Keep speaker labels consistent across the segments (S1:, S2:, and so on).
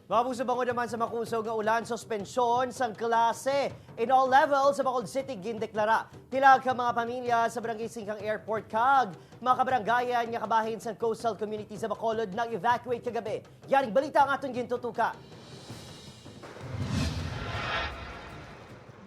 S1: Mabusubango naman sa makusog nga ulan, suspensyon sang klase in all levels sa Bacolod City gindeklara. Tilag ka mga pamilya sa Barangay Singkang Airport kag mga kabaranggayan nga kabahin sa coastal community sa Bacolod nag-evacuate kagabi. Yaring balita ang atong gintutuka.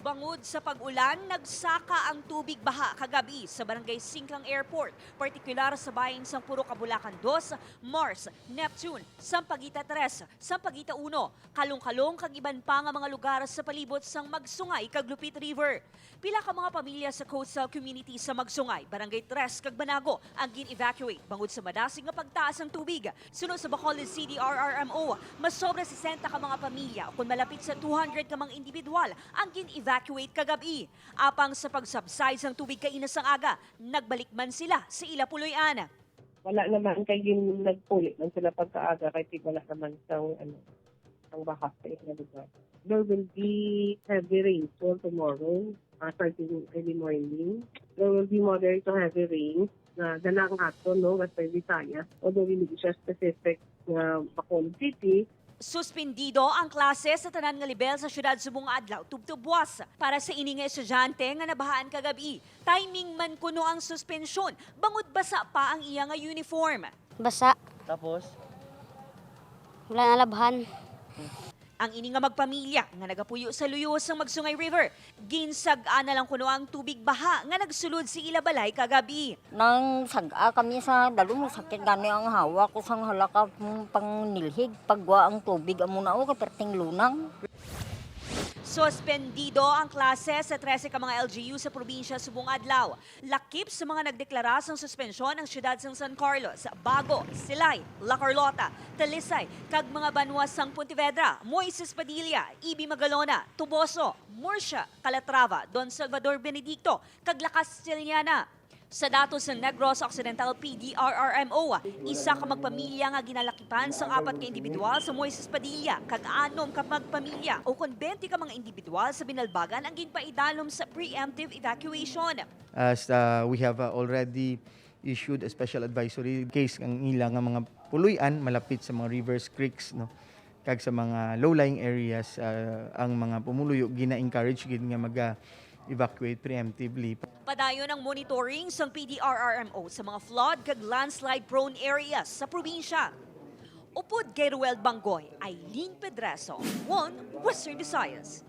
S2: Bangod sa pag-ulan, nagsaka ang tubig baha kagabi sa Barangay Singkang Airport, partikular sa bayan sang Puro Kabulacan 2, Mars, Neptune, Sampaguita 3, Sampaguita 1, Kalong-Kalong kag iban pa nga mga lugar sa palibot sang Magsungay kag Lupit River. Pila ka mga pamilya sa coastal community sa Magsungay, Barangay 3 kag Banago ang gin-evacuate bangod sa madasig nga pagtaas ng tubig. Sunod sa Bacolod City RRMO, mas sobra 60 ka mga pamilya kung malapit sa 200 ka mga individual ang gin-evacuate kagabi. Apang sa pag-subside ng tubig kainas ang aga, nagbalik man sila sa Ilapuloy-an.
S3: Wala naman kayo nagpulit man sila pagkaaga kahit wala naman sa ang baha sa ilang lugar. There will be heavy rainfall tomorrow, starting early morning. There will be moderate to heavy rain na dalang ato, no, Western Visayas. Although hindi siya specific na Bacolod City.
S2: Suspendido ang klase sa tanan nga level sa syudad subong adlaw tubtubwas para sa ini nga estudyante nga nabahaan kagabi. Timing man kuno ang suspensyon, bangod basa pa ang iya nga uniform.
S4: Basa.
S1: Tapos,
S4: Wala na labhan.
S2: Ang ini nga magpamilya nga nagapuyo sa luyos ng Magsungay River, ginsag-a na lang kuno ang tubig baha nga nagsulod si Ilabalay kagabi.
S5: Nang saga kami sa dalong sakit gani ang hawa ko sang halaka pang nilhig pagwa ang tubig amo na o kaperting lunang.
S2: Suspendido ang klase sa 13 ka mga LGU sa probinsya subong adlaw. Lakip sa mga nagdeklara sang suspensyon ang syudad sang San Carlos, Bago, Silay, La Carlota, Talisay, kag mga banwa sang Pontevedra, Moises Padilla, Ibi Magalona, Tuboso, Murcia, Calatrava, Don Salvador Benedicto, kag La Castellana. Sa datos ng Negros Occidental PDRRMO, isa ka magpamilya nga ginalakipan sang 4 ka individual sa Moises Padilla, kag 6 ka magpamilya o kon 20 ka mga individual sa Binalbagan ang ginpaidalom sa preemptive evacuation.
S6: As we have already issued a special advisory case ang ilang nga mga puluyan malapit sa mga rivers, creeks, no, kag sa mga low-lying areas, ang mga pumuluyo gina-encourage gid nga mag-evacuate preemptively.
S2: Padayon ang monitoring sa PDRRMO sa mga flood kag landslide prone areas sa probinsya. Upod kay Ruel Bangoy, Aileen Pedreso, One Western Visayas.